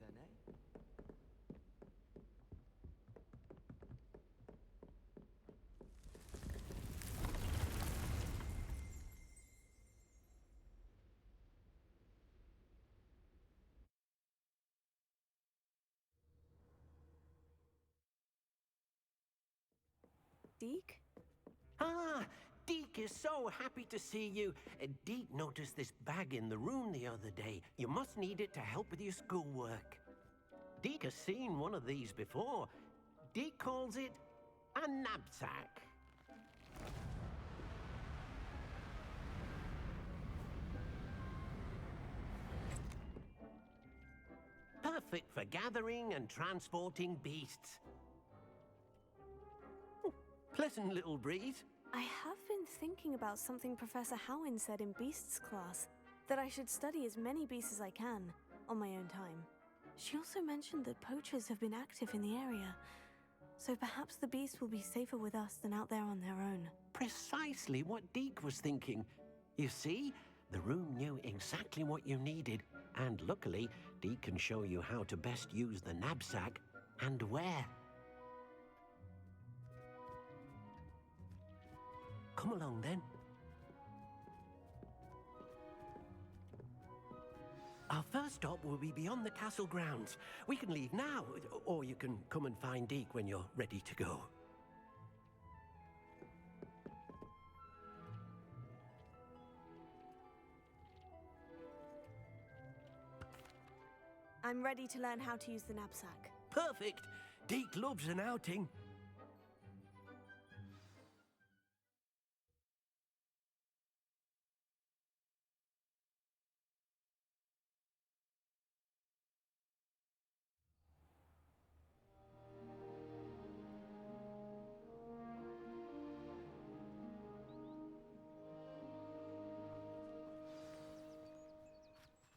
then, eh? Deke? Ah, Deke is so happy to see you. Deke noticed this bag in the room the other day. You must need it to help with your schoolwork. Deke has seen one of these before. Deke calls it a knapsack. Perfect for gathering and transporting beasts. Pleasant little breeze. I have been thinking about something Professor Howin said in Beasts class, that I should study as many beasts as I can, on my own time. She also mentioned that poachers have been active in the area, so perhaps the beasts will be safer with us than out there on their own. Precisely what Deke was thinking. You see, the room knew exactly what you needed, and luckily, Deke can show you how to best use the knapsack and where. Come along then. Our first stop will be beyond the castle grounds. We can leave now, or you can come and find Deke when you're ready to go. I'm ready to learn how to use the knapsack. Perfect! Deke loves an outing.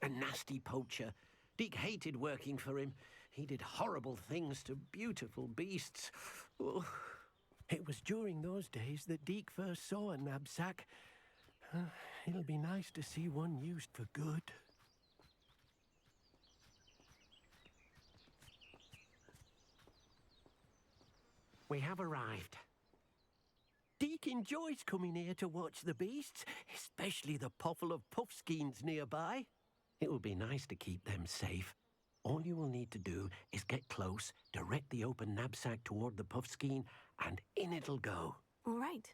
A nasty poacher. Deke hated working for him. He did horrible things to beautiful beasts. Oh. It was during those days that Deke first saw a knapsack. It'll be nice to see one used for good. We have arrived. Deke enjoys coming here to watch the beasts, especially the potful of puffskeins nearby. It will be nice to keep them safe. All you will need to do is get close, direct the open knapsack toward the puffskein, and in it'll go. All right.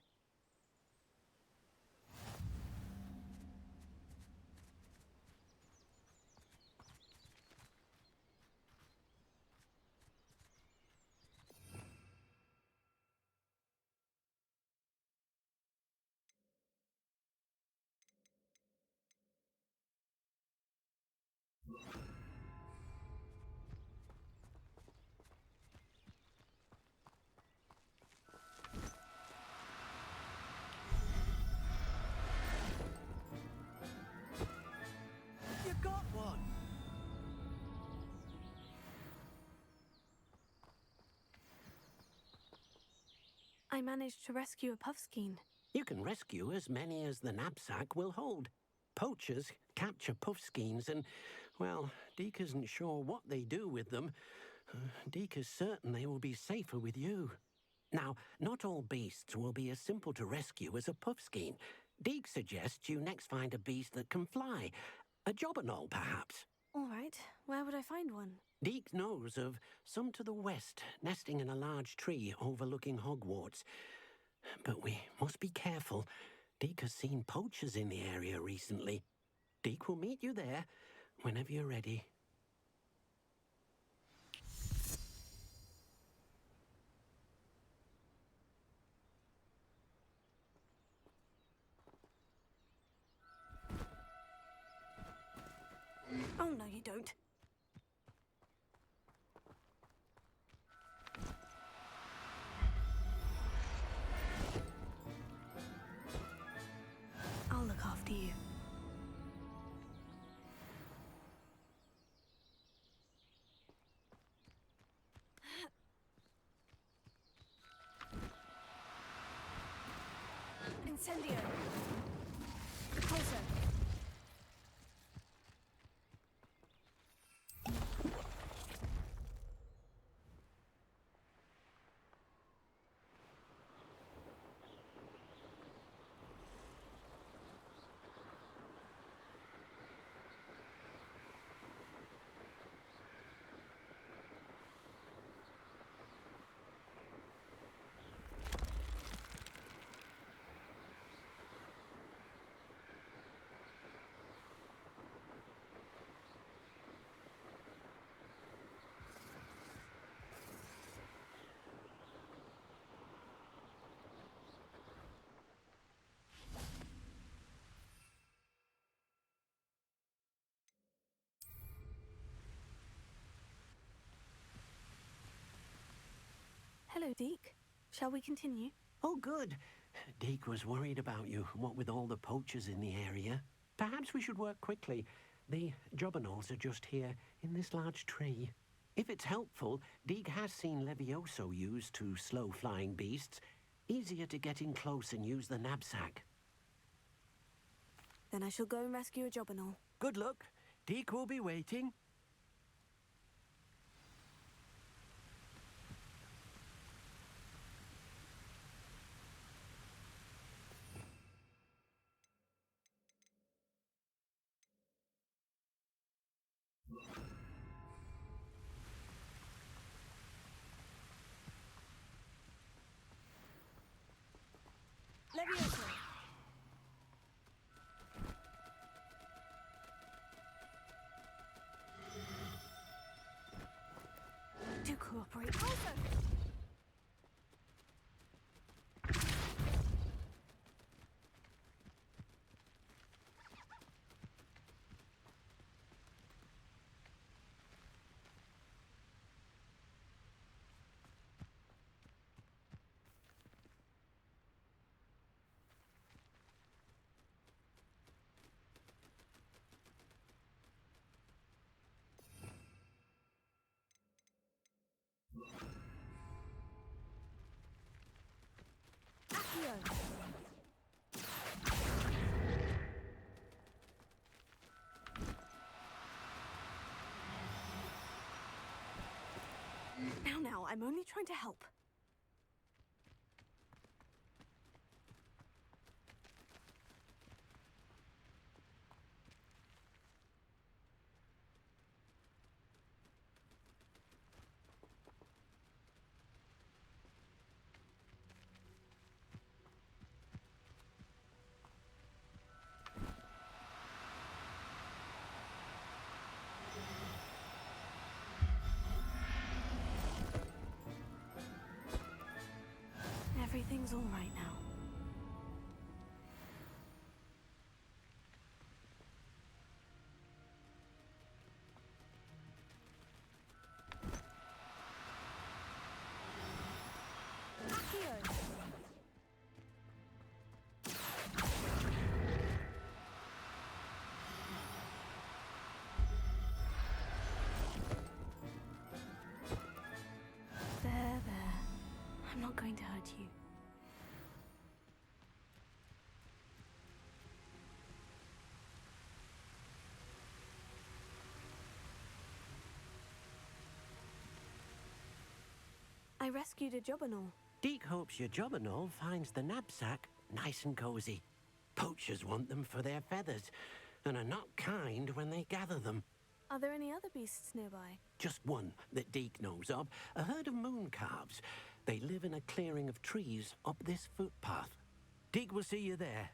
You got one! I managed to rescue a puffskein. You can rescue as many as the knapsack will hold. Poachers capture puffskeins and, well, Deke isn't sure what they do with them. Deke is certain they will be safer with you. Now, not all beasts will be as simple to rescue as a puffskein. Deke suggests you next find a beast that can fly. A jobberknoll, perhaps. All right. Where would I find one? Deke knows of some to the west, nesting in a large tree overlooking Hogwarts. But we must be careful. Deke has seen poachers in the area recently. Deke will meet you there whenever you're ready. Oh, no, you don't. I'll look after you. Incendio! Closer! Hello, Deke. Shall we continue? Oh, good. Deke was worried about you, what with all the poachers in the area. Perhaps we should work quickly. The jobberknolls are just here, in this large tree. If it's helpful, Deke has seen Levioso used to slow flying beasts. Easier to get in close and use the knapsack. Then I shall go and rescue a jobberknoll. Good luck. Deke will be waiting. Levioso! Do cooperate. Also! Accio! Now, I'm only trying to help. Everything's all right now. Accio! There. I'm not going to hurt you. I rescued a jobberknoll. Deke hopes your jobberknoll finds the knapsack nice and cozy. Poachers want them for their feathers, and are not kind when they gather them. Are there any other beasts nearby? Just one that Deke knows of, a herd of moon calves. They live in a clearing of trees up this footpath. Deke will see you there.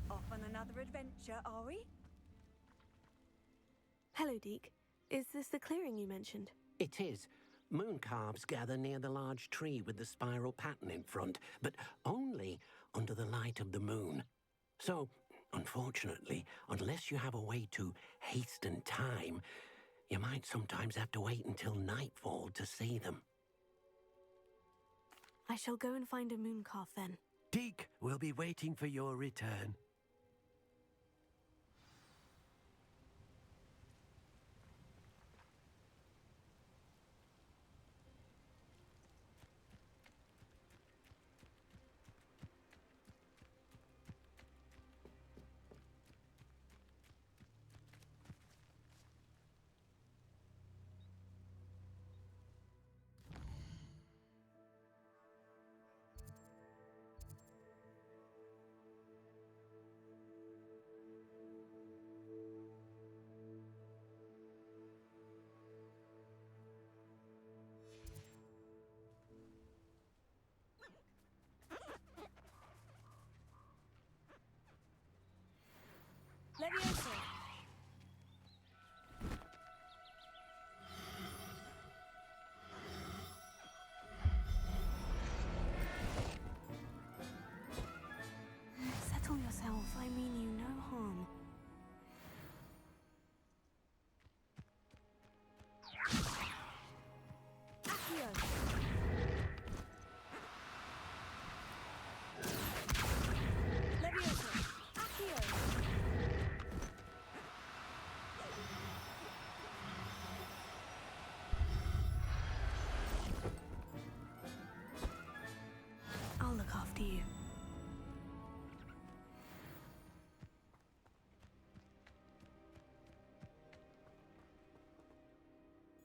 Off on another adventure, are we? Hello, Deke. Is this the clearing you mentioned? It is. Moon calves gather near the large tree with the spiral pattern in front, but only under the light of the moon. So, unfortunately, unless you have a way to hasten time, you might sometimes have to wait until nightfall to see them. I shall go and find a moon calf then. Deke will be waiting for your return.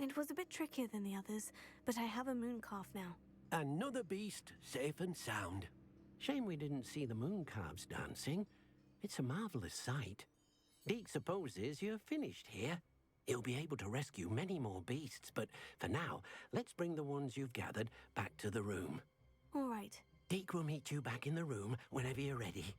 It was a bit trickier than the others, but I have a moon calf now. Another beast, safe and sound. Shame we didn't see the moon calves dancing. It's a marvelous sight. Deke supposes you're finished here. He'll be able to rescue many more beasts, but for now, let's bring the ones you've gathered back to the room. All right. Deke will meet you back in the room whenever you're ready.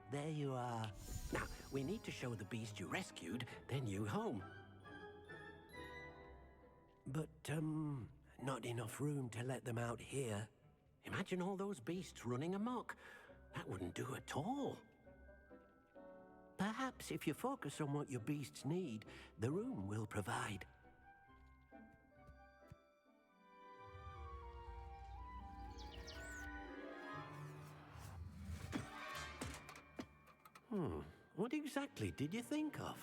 There you are. Now, we need to show the beast you rescued their new home. But, not enough room to let them out here. Imagine all those beasts running amok. That wouldn't do at all. Perhaps if you focus on what your beasts need, the room will provide. What exactly did you think of?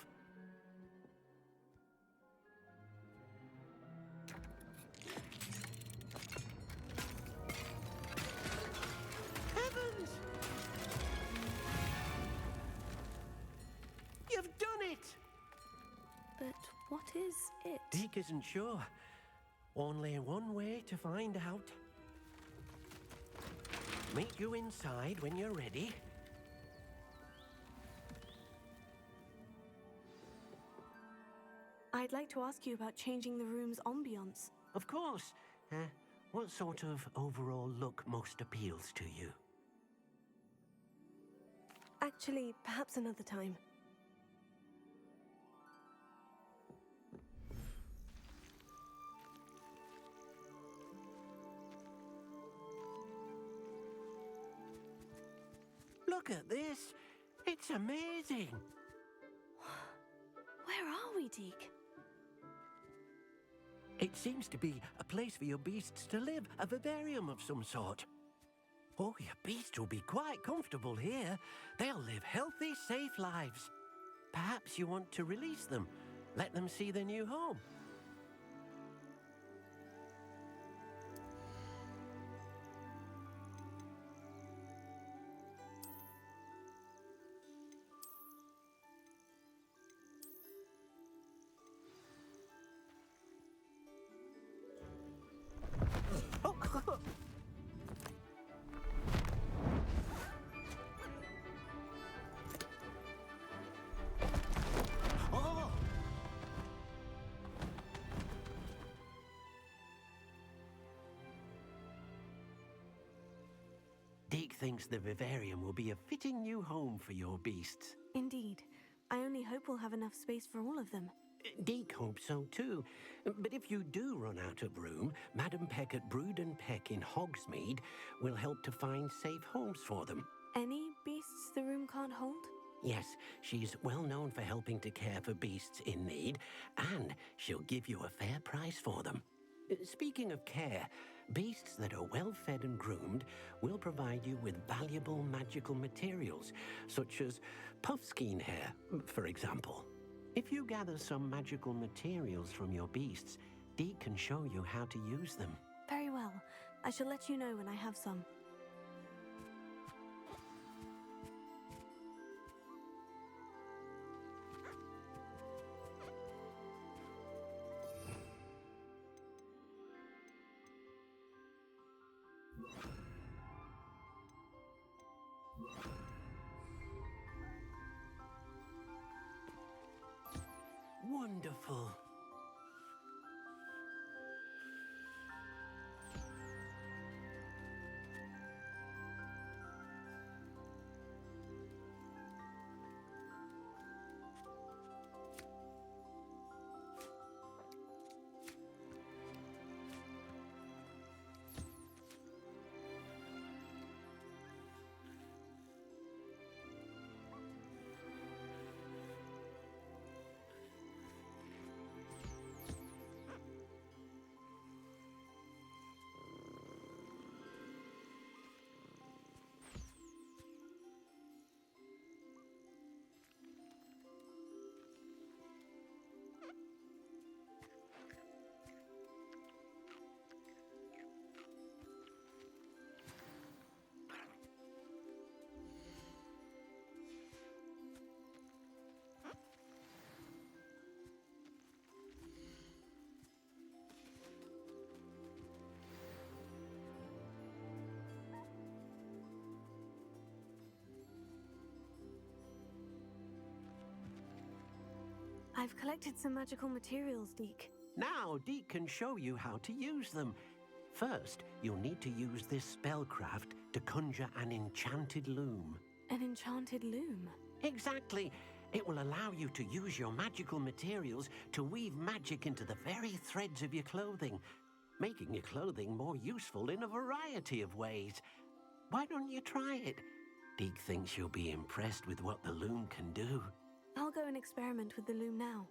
Heavens! You've done it! But what is it? Deke isn't sure. Only one way to find out. Meet you inside when you're ready. I'd like to ask you about changing the room's ambiance. Of course. What sort of overall look most appeals to you? Actually, perhaps another time. Look at this. It's amazing. Where are we, Deke? It seems to be a place for your beasts to live, a vivarium of some sort. Oh, your beasts will be quite comfortable here. They'll live healthy, safe lives. Perhaps you want to release them, let them see their new home. thinks the vivarium will be a fitting new home for your beasts. Indeed. I only hope we'll have enough space for all of them. Deke hopes so too. But if you do run out of room, Madam Peck at Brood and Peck in Hogsmeade will help to find safe homes for them. Any beasts the room can't hold? Yes, she's well known for helping to care for beasts in need, and she'll give you a fair price for them. Speaking of care, beasts that are well fed and groomed will provide you with valuable magical materials, such as puffskein hair, for example. If you gather some magical materials from your beasts, Deke can show you how to use them. Very well. I shall let you know when I have some. Wonderful. I've collected some magical materials, Deke. Now Deke can show you how to use them. First, you'll need to use this spellcraft to conjure an enchanted loom. An enchanted loom. Exactly. It will allow you to use your magical materials to weave magic into the very threads of your clothing, making your clothing more useful in a variety of ways. Why don't you try it? Deke thinks you'll be impressed with what the loom can do. I'll go and experiment with the loom now.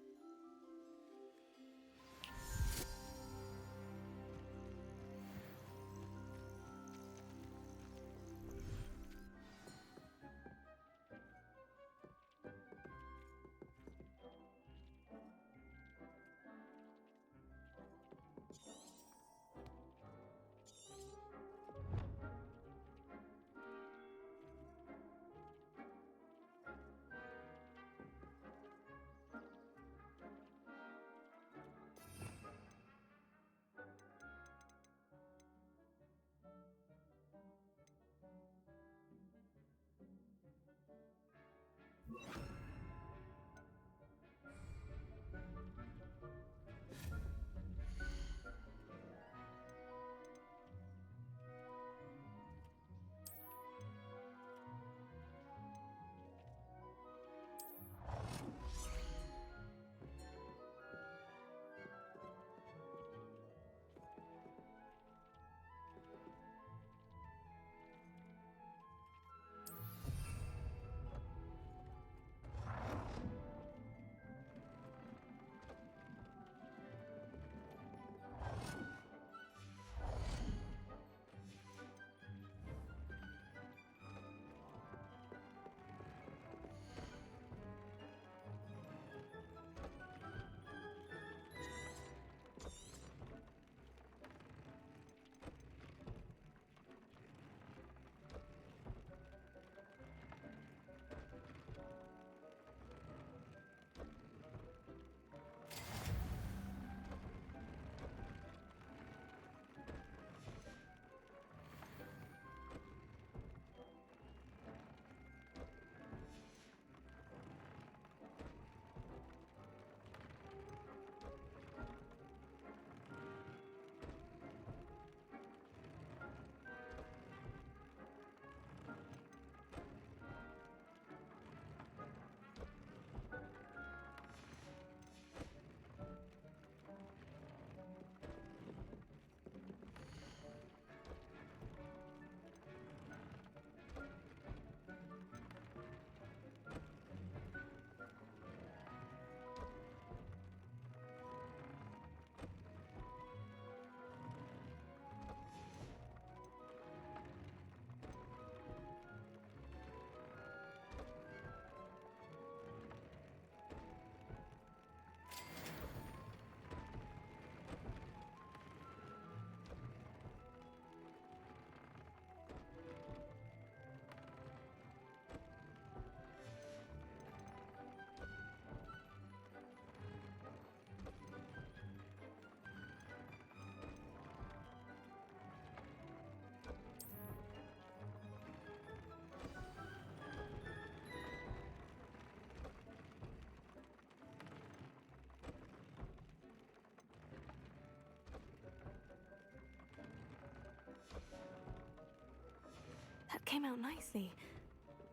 came out nicely.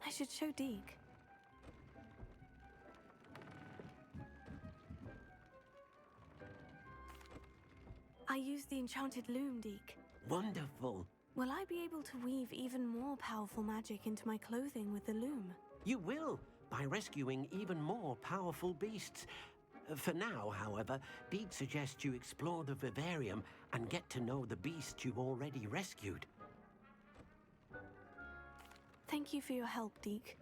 I should show Deke. I used the enchanted loom, Deke. Wonderful. Will I be able to weave even more powerful magic into my clothing with the loom? You will, by rescuing even more powerful beasts. For now, however, Deke suggests you explore the vivarium and get to know the beasts you've already rescued. Thank you for your help, Deke.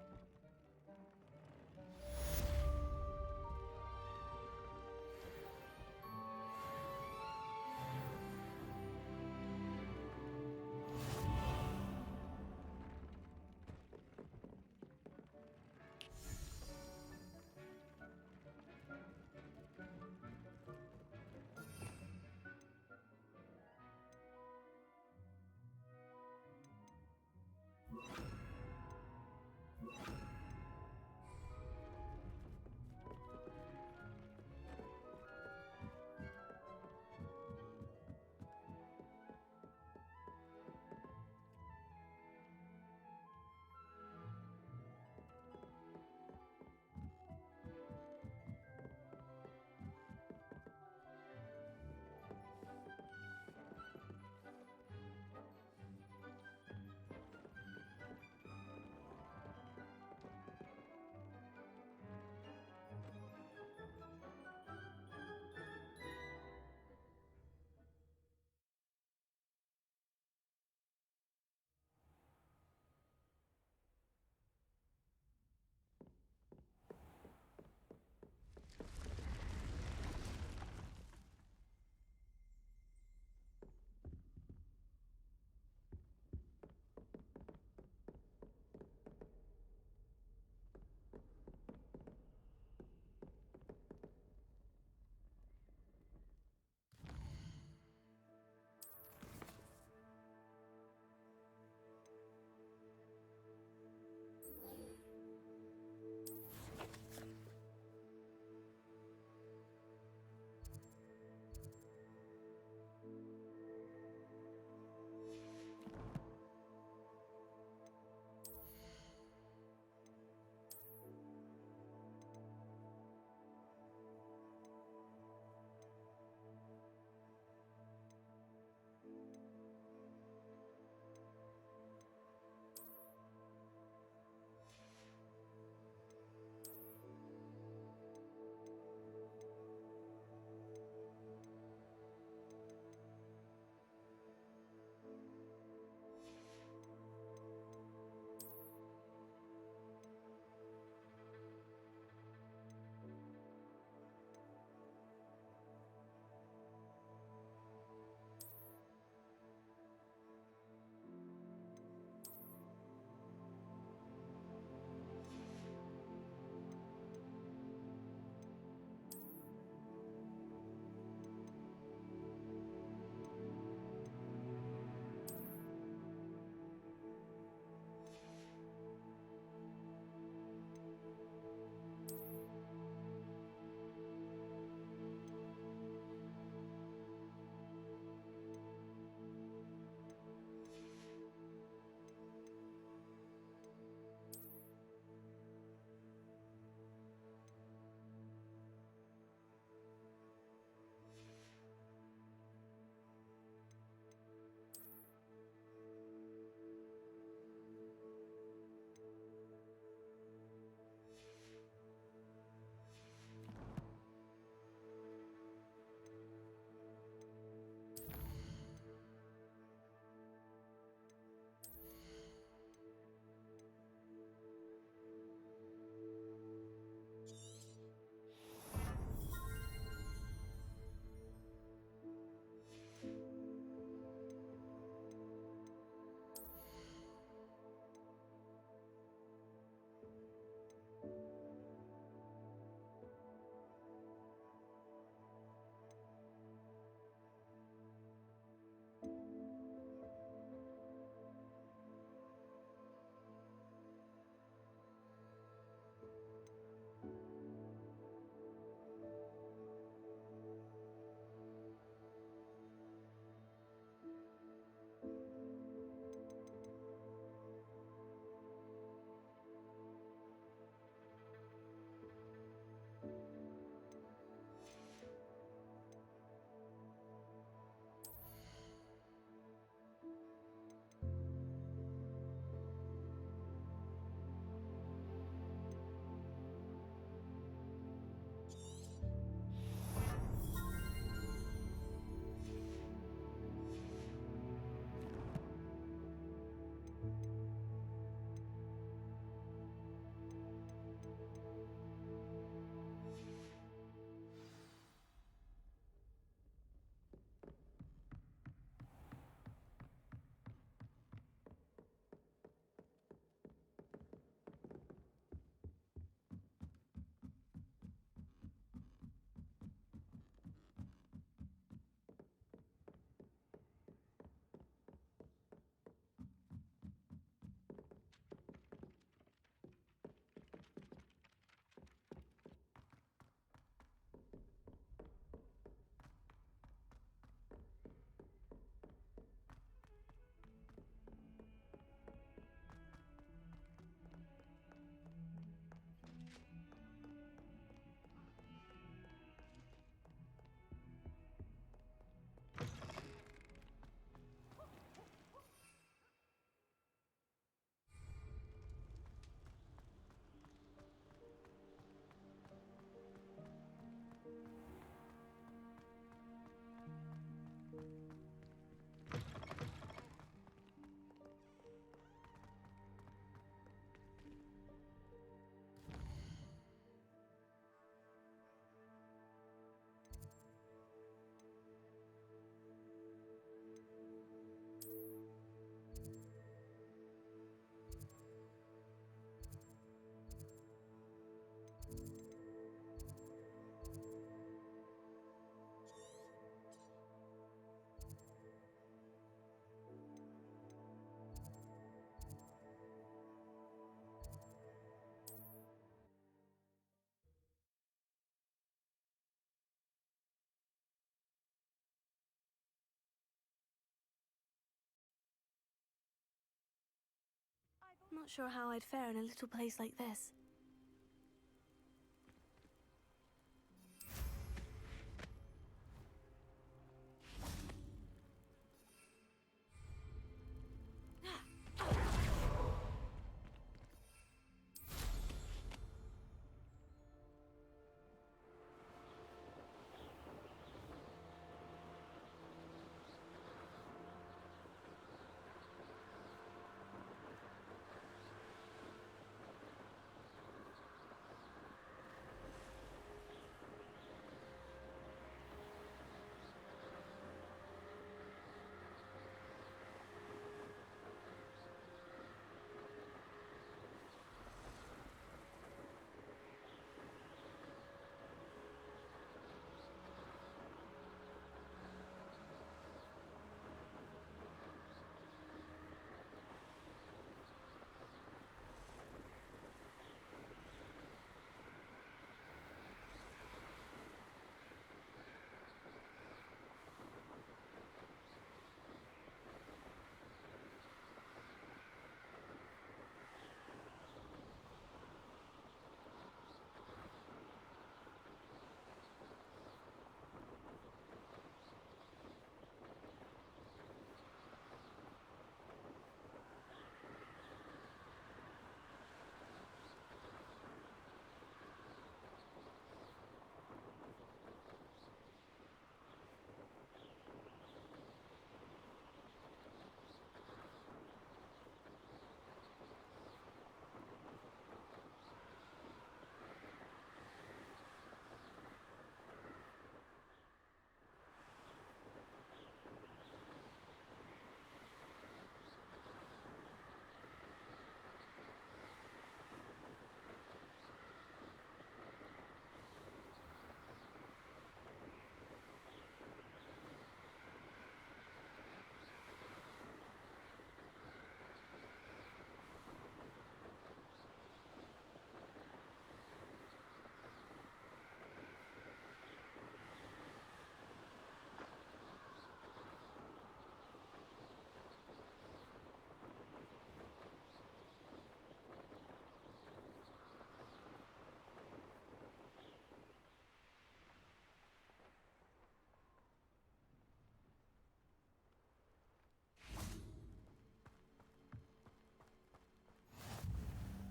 not sure how I'd fare in a little place like this.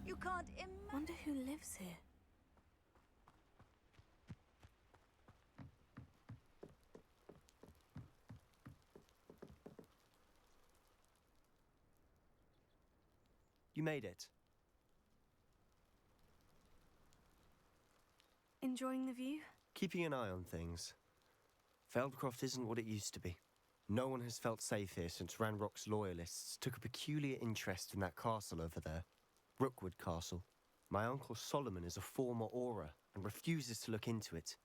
You can't imagine. Wonder who lives here. You made it. Enjoying the view? Keeping an eye on things. Feldcroft isn't what it used to be. No one has felt safe here since Ranrock's loyalists took a peculiar interest in that castle over there. Rookwood Castle. My uncle Solomon is a former Auror and refuses to look into it,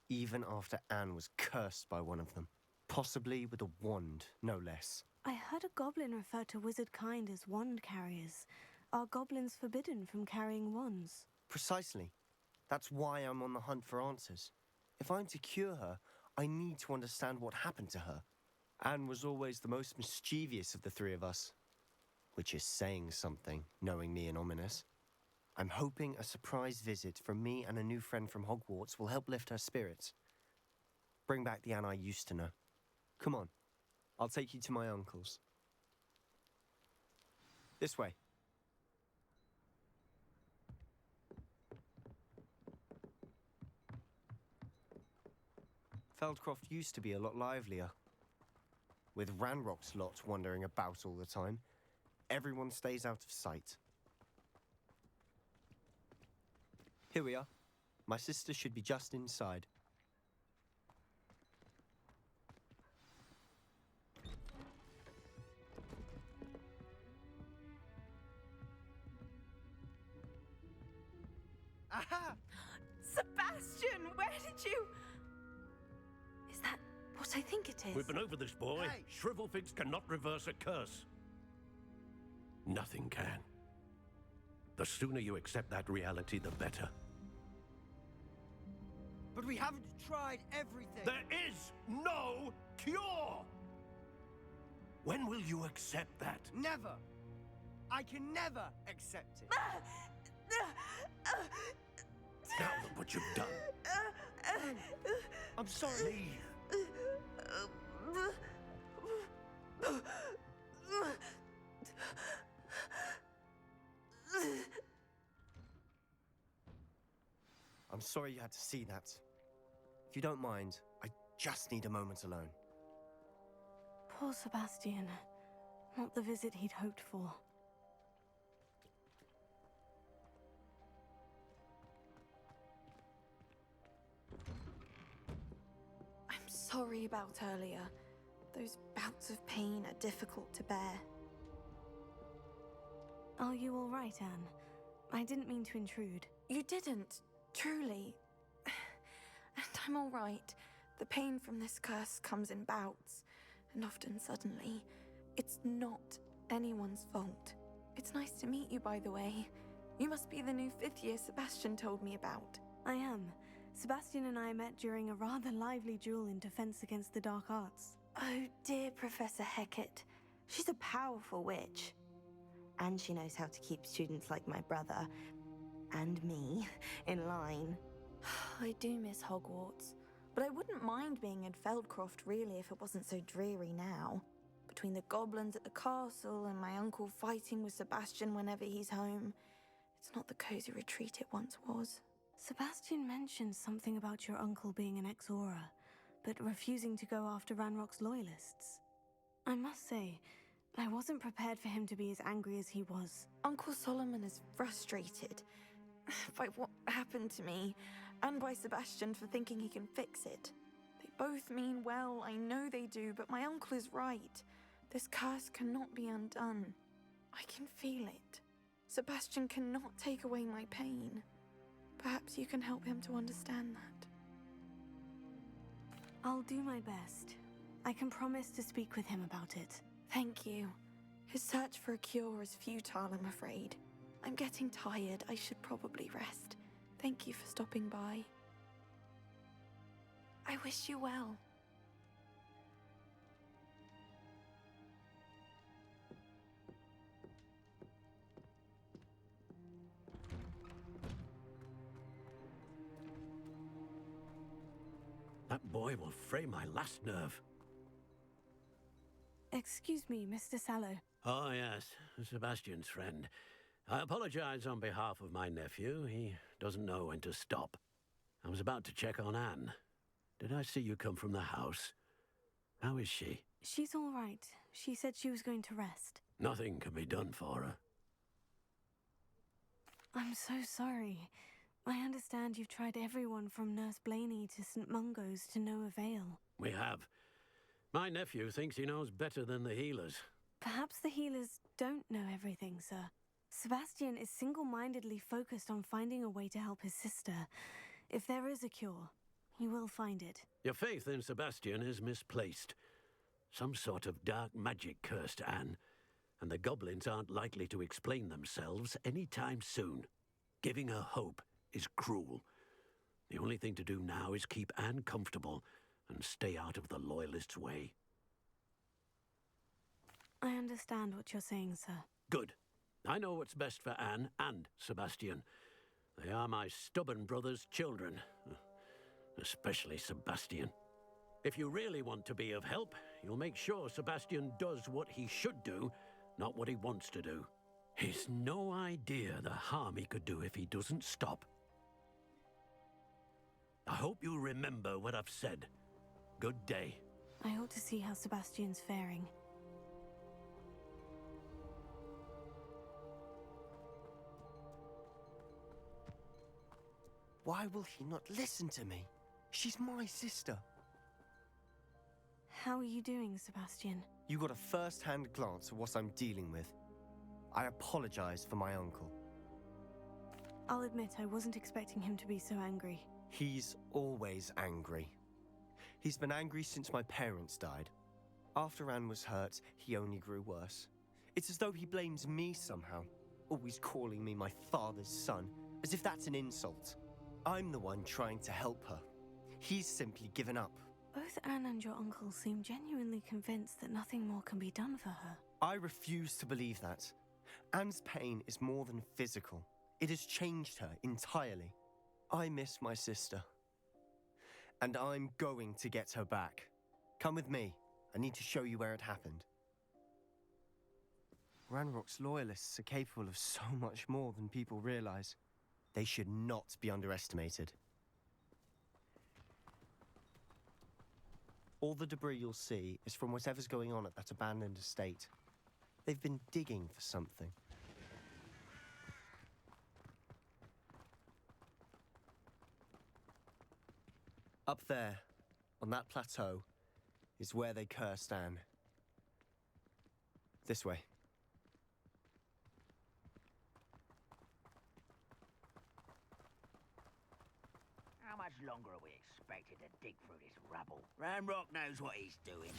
even after Anne was cursed by one of them. Possibly with a wand, no less. I heard a goblin refer to wizard kind as wand carriers. Are goblins forbidden from carrying wands? Precisely. That's why I'm on the hunt for answers. If I'm to cure her, I need to understand what happened to her. Anne was always the most mischievous of the three of us. Which is saying something, knowing me and Ominous. I'm hoping a surprise visit from me and a new friend from Hogwarts will help lift her spirits. Bring back the Anne I used to know. Come on, I'll take you to my uncle's. This way. Feldcroft used to be a lot livelier. With Ranrock's lot wandering about all the time, everyone stays out of sight. Here we are. My sister should be just inside. Aha! Sebastian, where did you... Is that what I think it is? We've been over this, boy. Hey. Shrivelfix cannot reverse a curse. Nothing can. The sooner you accept that reality, the better. But we haven't tried everything. There is no cure! When will you accept that? Never. I can never accept it. Now look what you've done. I'm sorry. Leave. I'm sorry you had to see that. If you don't mind, I just need a moment alone. Poor Sebastian. Not the visit he'd hoped for. I'm sorry about earlier. Those bouts of pain are difficult to bear. Are you all right, Anne? I didn't mean to intrude. You didn't, truly. And I'm all right. The pain from this curse comes in bouts, and often suddenly. It's not anyone's fault. It's nice to meet you, by the way. You must be the new 5th year Sebastian told me about. I am. Sebastian and I met during a rather lively duel in defense against the dark arts. Oh dear, Professor Hecat. She's a powerful witch. And she knows how to keep students like my brother, and me, in line. I do miss Hogwarts, but I wouldn't mind being in Feldcroft really if it wasn't so dreary now. Between the goblins at the castle and my uncle fighting with Sebastian whenever he's home, it's not the cozy retreat it once was. Sebastian mentioned something about your uncle being an ex-Auror, but refusing to go after Ranrock's loyalists. I must say, I wasn't prepared for him to be as angry as he was. Uncle Solomon is frustrated by what happened to me, and by Sebastian for thinking he can fix it. They both mean well, I know they do, but my uncle is right. This curse cannot be undone. I can feel it. Sebastian cannot take away my pain. Perhaps you can help him to understand that. I'll do my best. I can promise to speak with him about it. Thank you. His search for a cure is futile, I'm afraid. I'm getting tired. I should probably rest. Thank you for stopping by. I wish you well. That boy will fray my last nerve. Excuse me, Mr. Sallow. Oh, yes, Sebastian's friend. I apologize on behalf of my nephew. He doesn't know when to stop. I was about to check on Anne. Did I see you come from the house? How is she? She's all right. She said she was going to rest. Nothing can be done for her. I'm so sorry. I understand you've tried everyone from Nurse Blaney to St. Mungo's to no avail. We have. My nephew thinks he knows better than the healers. Perhaps the healers don't know everything, sir. Sebastian is single-mindedly focused on finding a way to help his sister. If there is a cure, he will find it. Your faith in Sebastian is misplaced. Some sort of dark magic cursed Anne, and the goblins aren't likely to explain themselves any time soon. Giving her hope is cruel. The only thing to do now is keep Anne comfortable and stay out of the Loyalists' way. I understand what you're saying, sir. Good. I know what's best for Anne and Sebastian. They are my stubborn brother's children. Especially Sebastian. If you really want to be of help, you'll make sure Sebastian does what he should do, not what he wants to do. He's no idea the harm he could do if he doesn't stop. I hope you remember what I've said. Good day. I ought to see how Sebastian's faring. Why will he not listen to me? She's my sister. How are you doing, Sebastian? You got a first-hand glance at what I'm dealing with. I apologize for my uncle. I'll admit I wasn't expecting him to be so angry. He's always angry. He's been angry since my parents died. After Anne was hurt, he only grew worse. It's as though he blames me somehow, always calling me my father's son, as if that's an insult. I'm the one trying to help her. He's simply given up. Both Anne and your uncle seem genuinely convinced that nothing more can be done for her. I refuse to believe that. Anne's pain is more than physical. It has changed her entirely. I miss my sister. And I'm going to get her back. Come with me. I need to show you where it happened. Ranrock's loyalists are capable of so much more than people realize. They should not be underestimated. All the debris you'll see is from whatever's going on at that abandoned estate. They've been digging for something. Up there, on that plateau, is where they cursed Anne. This way. How much longer are we expected to dig through this rubble? Ranrock knows what he's doing.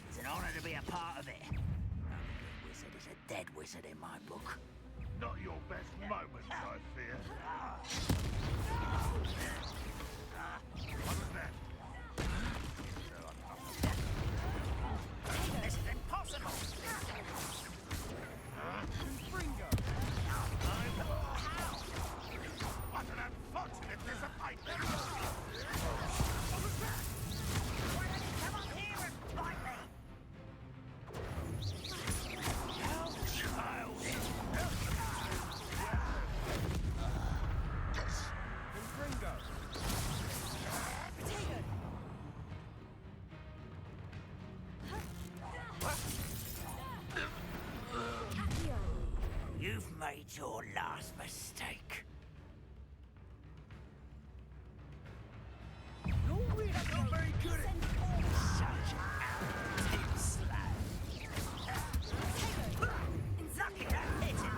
It's an honor to be a part of it. Only good wizard is a dead wizard in my book. Not your best moments, I fear. What was that? This is impossible! What an unfortunate disappointment! Why don't you come up here and fight me? You've made your last mistake. You're very good at such a slap. Lucky that hit him.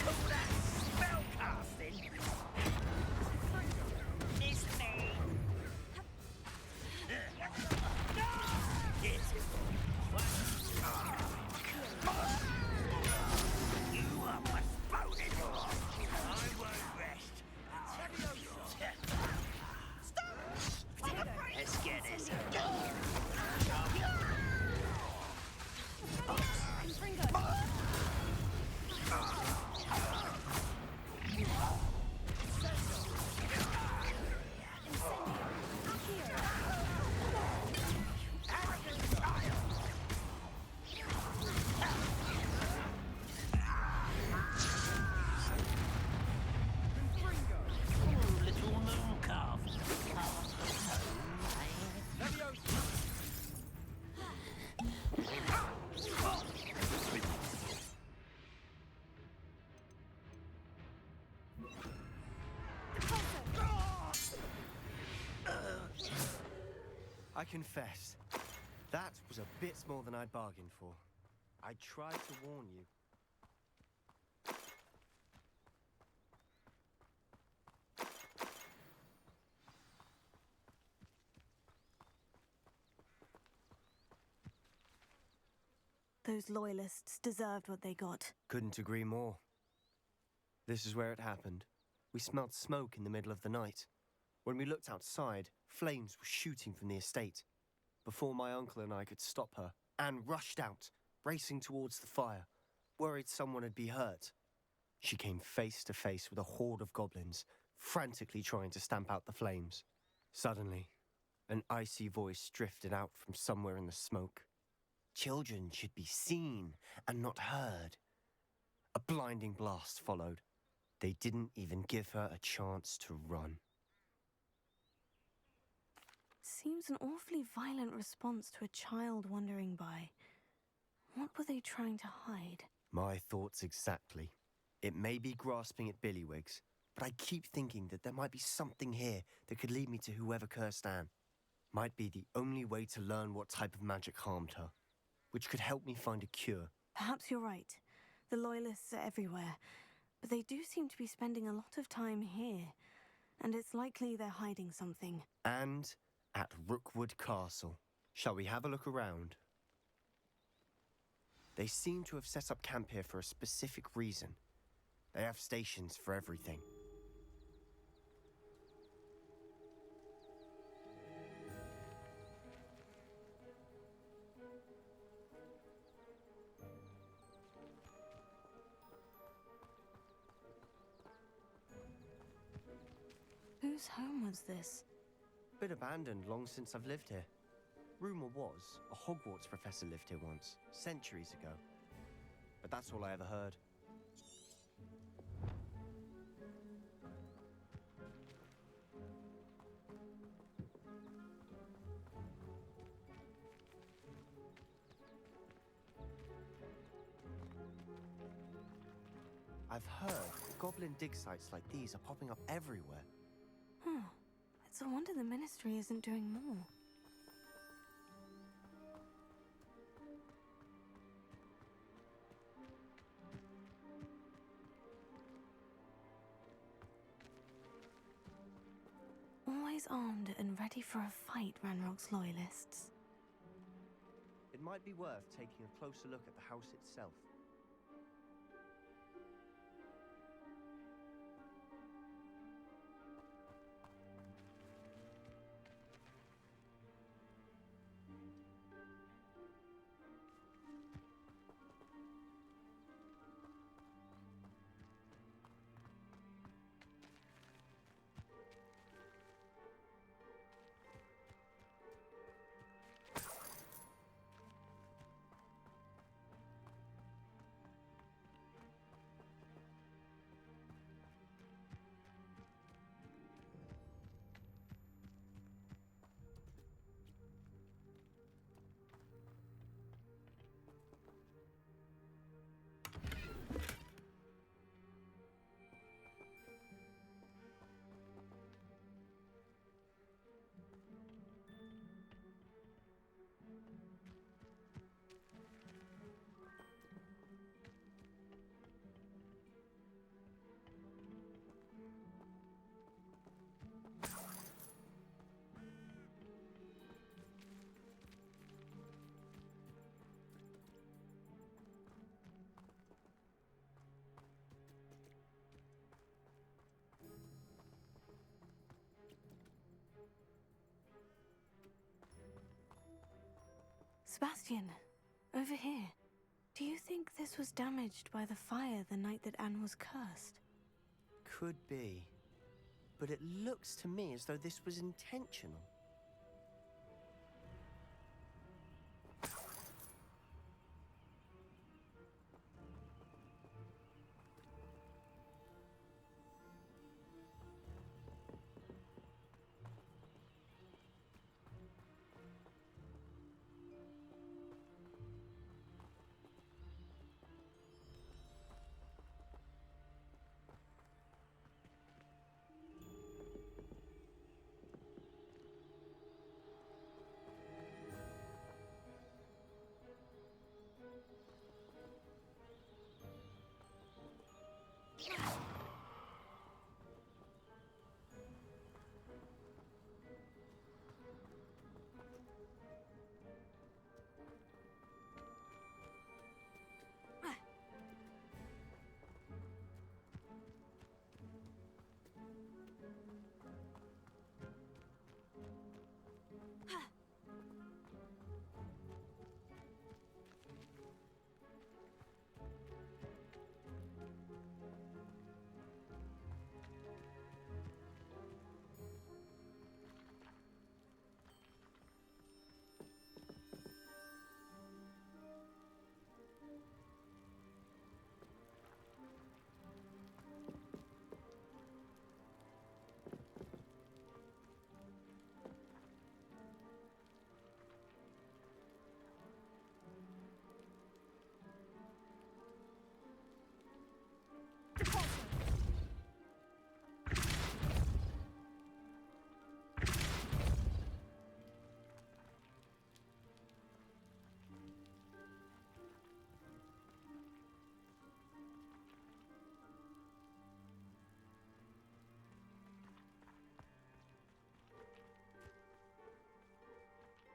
Call that spell casting? Miss me. Get him. You are postponing. I won't rest. Let's get this. Little moon calf. I confess, that was a bit more than I'd bargained for. I tried to warn you. Those loyalists deserved what they got. Couldn't agree more. This is where it happened. We smelled smoke in the middle of the night. When we looked outside, flames were shooting from the estate. Before my uncle and I could stop her, Anne rushed out, racing towards the fire, worried someone had been hurt. She came face to face with a horde of goblins, frantically trying to stamp out the flames. Suddenly, an icy voice drifted out from somewhere in the smoke. Children should be seen and not heard. A blinding blast followed. They didn't even give her a chance to run. Seems an awfully violent response to a child wandering by. What were they trying to hide? My thoughts exactly. It may be grasping at Billywigs, but I keep thinking that there might be something here that could lead me to whoever cursed Anne. Might be the only way to learn what type of magic harmed her, which could help me find a cure. Perhaps you're right. The Loyalists are everywhere, but they do seem to be spending a lot of time here, and it's likely they're hiding something. And at Rookwood Castle. Shall we have a look around? They seem to have set up camp here for a specific reason. They have stations for everything. Whose home was this? Been abandoned long since I've lived here. Rumor was a Hogwarts professor lived here once, centuries ago. But that's all I ever heard. I've heard goblin dig sites like these are popping up everywhere. It's a wonder the Ministry isn't doing more. Always armed and ready for a fight, Ranrock's loyalists. It might be worth taking a closer look at the house itself. Sebastian, over here. Do you think this was damaged by the fire the night that Anne was cursed? Could be. But it looks to me as though this was intentional.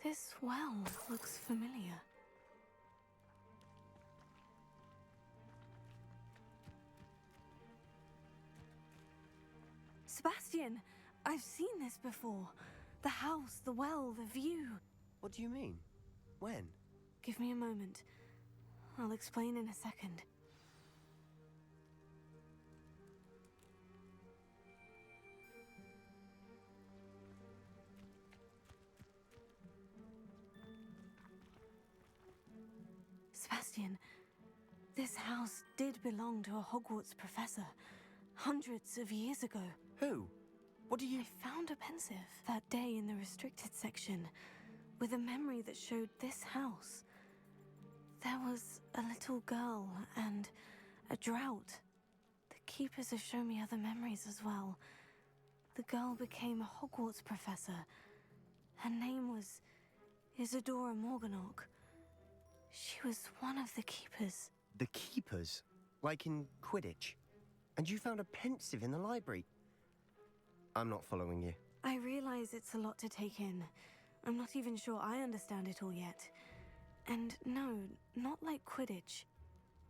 This well looks familiar. Sebastian, I've seen this before. The house, the well, the view. What do you mean? When? Give me a moment. I'll explain in a second. Sebastian, this house did belong to a Hogwarts professor hundreds of years ago. Who? What do you... I found a pensive that day in the restricted section with a memory that showed this house. There was a little girl and a drought. The keepers have shown me other memories as well. The girl became a Hogwarts professor. Her name was Isadora Morganach. She was one of the keepers. The keepers? Like in Quidditch? And you found a pensive in the library? I'm not following you. I realize it's a lot to take in. I'm not even sure I understand it all yet. And no, not like Quidditch.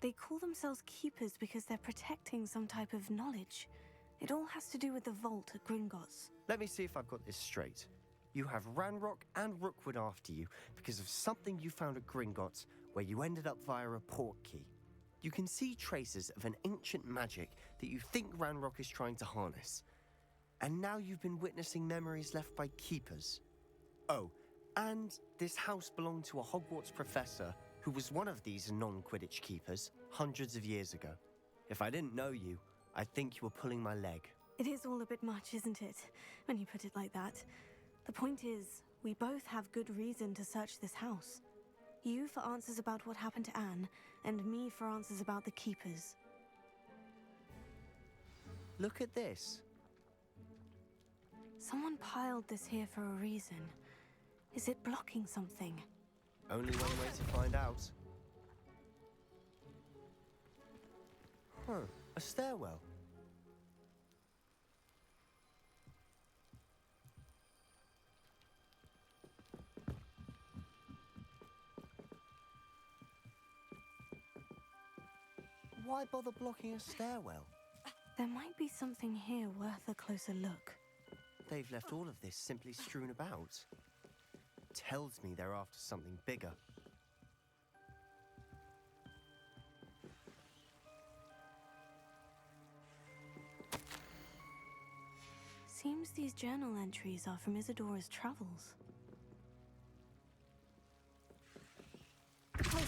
They call themselves keepers because they're protecting some type of knowledge. It all has to do with the vault at Gringotts. Let me see if I've got this straight. You have Ranrock and Rookwood after you because of something you found at Gringotts where you ended up via a port key. You can see traces of an ancient magic that you think Ranrock is trying to harness. And now you've been witnessing memories left by keepers. Oh, and this house belonged to a Hogwarts professor who was one of these non-Quidditch keepers hundreds of years ago. If I didn't know you, I'd think you were pulling my leg. It is all a bit much, isn't it, when you put it like that? The point is, we both have good reason to search this house. You for answers about what happened to Anne, and me for answers about the keepers. Look at this. Someone piled this here for a reason. Is it blocking something? Only one way to find out. Huh, a stairwell. Why bother blocking a stairwell? There might be something here worth a closer look. They've left all of this simply strewn about. Tells me they're after something bigger. Seems these journal entries are from Isadora's travels. Closer.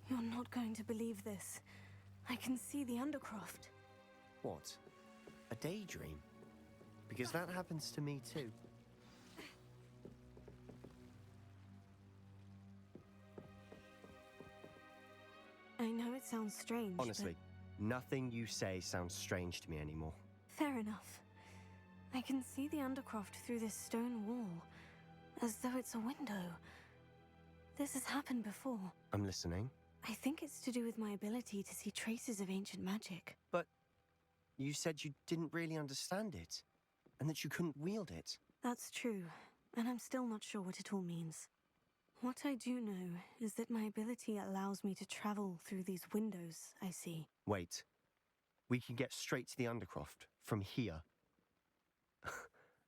You're not going to believe this. I can see the Undercroft. What? A daydream? Because that happens to me too. I know it sounds strange, Honestly, nothing you say sounds strange to me anymore. Fair enough. I can see the Undercroft through this stone wall, as though it's a window. This has happened before. I'm listening. I think it's to do with my ability to see traces of ancient magic. But you said you didn't really understand it, and that you couldn't wield it. That's true, and I'm still not sure what it all means. What I do know is that my ability allows me to travel through these windows I see. Wait. We can get straight to the Undercroft from here.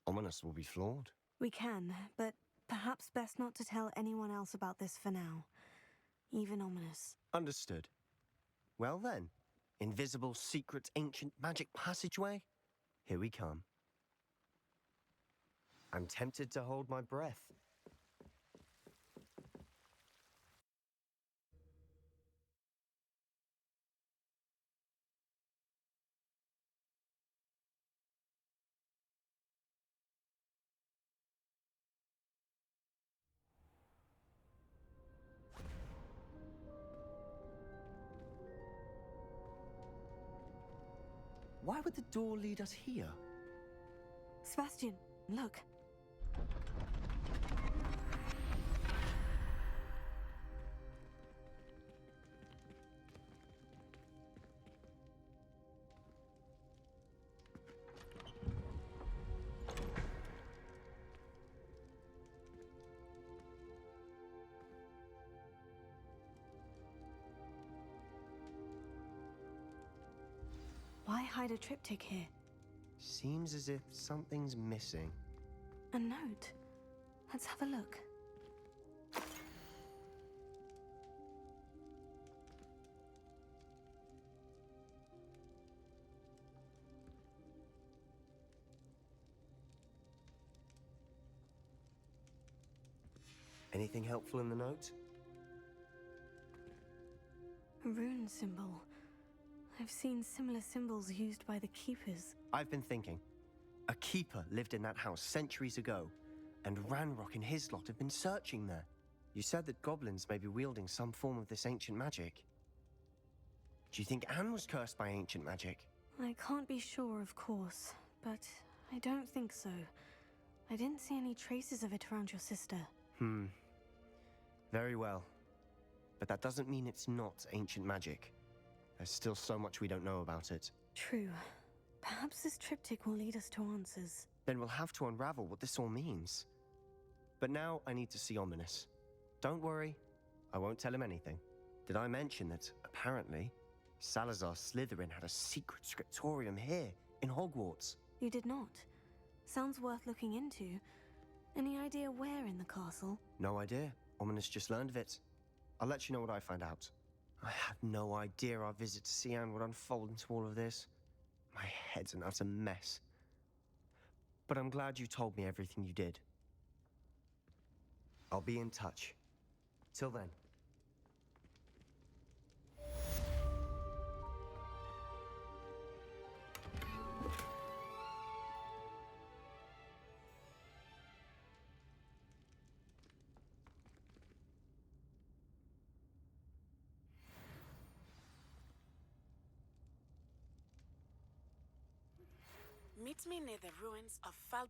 Ominous will be flawed. We can, but perhaps best not to tell anyone else about this for now. Even Ominous. Understood. Well then, invisible, secret, ancient magic passageway? Here we come. I'm tempted to hold my breath. Why would the door lead us here? Sebastian, look. Why hide a triptych here? Seems as if something's missing. A note. Let's have a look. Anything helpful in the note? A rune symbol. I've seen similar symbols used by the keepers. I've been thinking. A keeper lived in that house centuries ago, and Ranrock and his lot have been searching there. You said that goblins may be wielding some form of this ancient magic. Do you think Anne was cursed by ancient magic? I can't be sure, of course, but I don't think so. I didn't see any traces of it around your sister. Very well. But that doesn't mean it's not ancient magic. There's still so much we don't know about it. True. Perhaps this triptych will lead us to answers. Then we'll have to unravel what this all means. But now I need to see Ominous. Don't worry, I won't tell him anything. Did I mention that, apparently, Salazar Slytherin had a secret scriptorium here, in Hogwarts? You did not. Sounds worth looking into. Any idea where in the castle? No idea. Ominous just learned of it. I'll let you know what I find out. I had no idea our visit to Cian would unfold into all of this. My head's an utter mess. But I'm glad you told me everything you did. I'll be in touch. Till then. Meet me near the ruins of Fal...